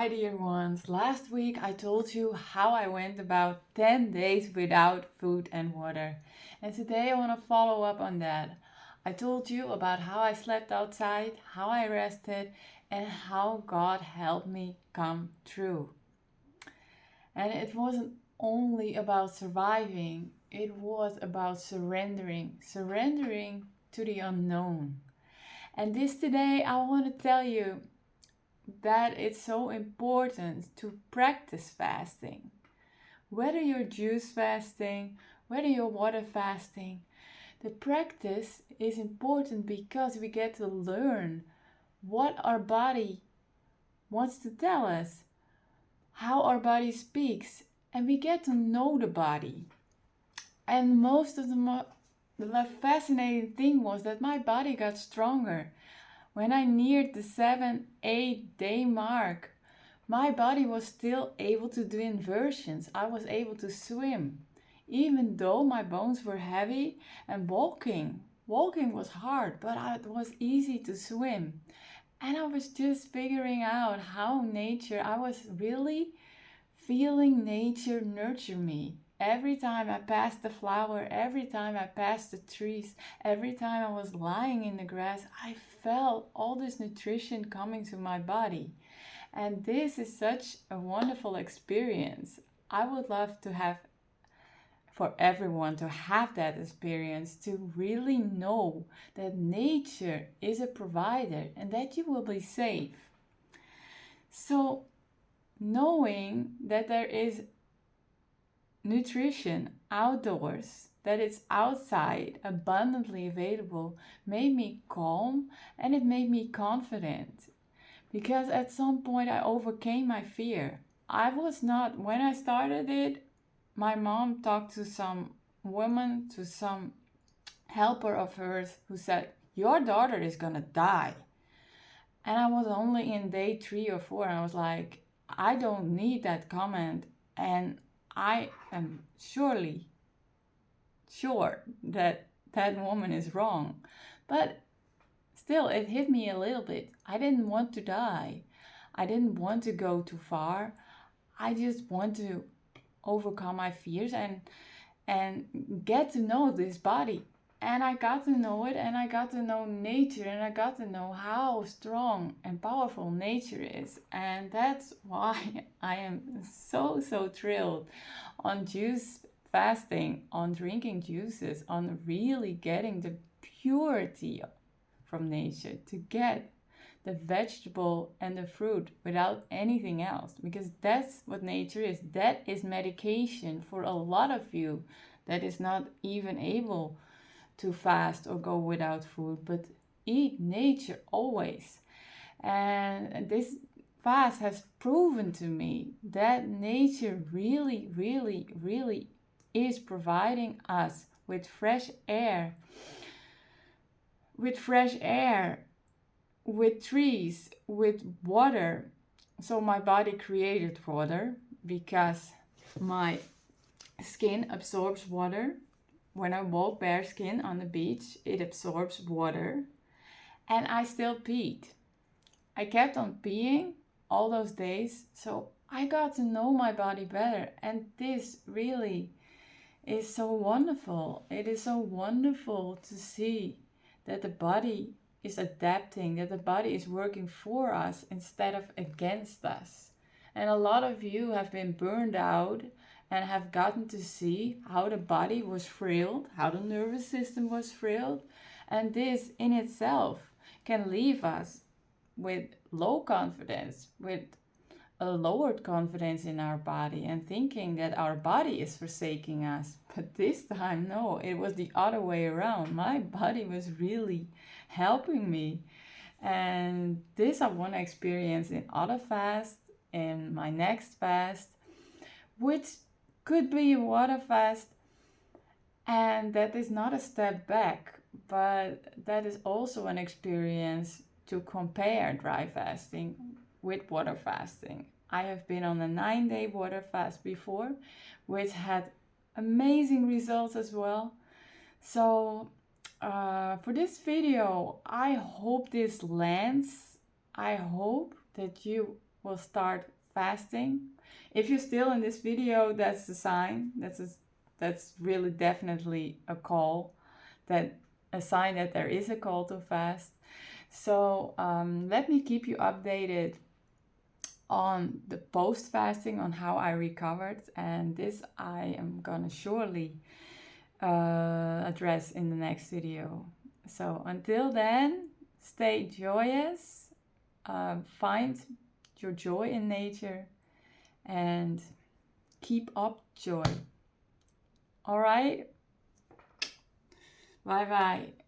Hi dear ones, last week I told you how I went about 10 days without food and water. And today I want to follow up on that. I told you about how I slept outside, how I rested, and how God helped me come through. And it wasn't only about surviving, it was about surrendering to the unknown. And this today I want to tell you that it's so important to practice fasting. Whether you're juice fasting, whether you're water fasting, the practice is important because we get to learn what our body wants to tell us, how our body speaks, and we get to know the body. And most of the fascinating thing was that my body got stronger. When I neared the 7-8 day mark, my body was still able to do inversions. I was able to swim, even though my bones were heavy and walking. Walking was hard, but it was easy to swim. And I was just figuring out how I was really feeling nature nurture me. Every time I passed the flower, every time I passed the trees, every time I was lying in the grass, I felt all this nutrition coming to my body. And this is such a wonderful experience. I would love to have for everyone to have that experience, to really know that nature is a provider and that you will be safe. So, knowing that there is nutrition outdoors, that it's outside, abundantly available, made me calm and it made me confident. Because at some point I overcame my fear. I was not, when I started it, my mom talked to some woman, to some helper of hers who said, "Your daughter is gonna die." And I was only in day 3 or 4 and I was like, I don't need that comment. And I am surely sure that that woman is wrong. But still, it hit me a little bit. I didn't want to die. I didn't want to go too far. I just want to overcome my fears and get to know this body. And I got to know it, and I got to know nature, and I got to know how strong and powerful nature is. And that's why I am so thrilled on juice fasting, on drinking juices, on really getting the purity from nature, to get the vegetable and the fruit without anything else, because that's what nature is. That is medication for a lot of you that is not even able to fast or go without food, but eat nature always. And this fast has proven to me that nature really is providing us with fresh air, with fresh air, with trees, with water. So my body created water because my skin absorbs water. When I walk bare skin on the beach, it absorbs water. And I still peed. I kept on peeing all those days. So I got to know my body better. And this really is so wonderful. It is so wonderful to see that the body is adapting, that the body is working for us instead of against us. And a lot of you have been burned out and have gotten to see how the body was frailed, how the nervous system was frailed. And this in itself can leave us with low confidence, with a lowered confidence in our body, and thinking that our body is forsaking us. But this time, no, it was the other way around. My body was really helping me. And this I want to experience in other fasts, in my next fast, which could be a water fast. And that is not a step back, but that is also an experience to compare dry fasting with water fasting. I have been on a 9-day water fast before, which had amazing results as well. So for this video, I hope this lands. I hope that you will start fasting. If you're still in this video, that's a sign. That's really definitely a call, that a sign that there is a call to fast. So let me keep you updated on the post fasting, on how I recovered, and this I am gonna surely address in the next video. So until then, stay joyous, find your joy in nature, and keep up joy. All right, bye bye.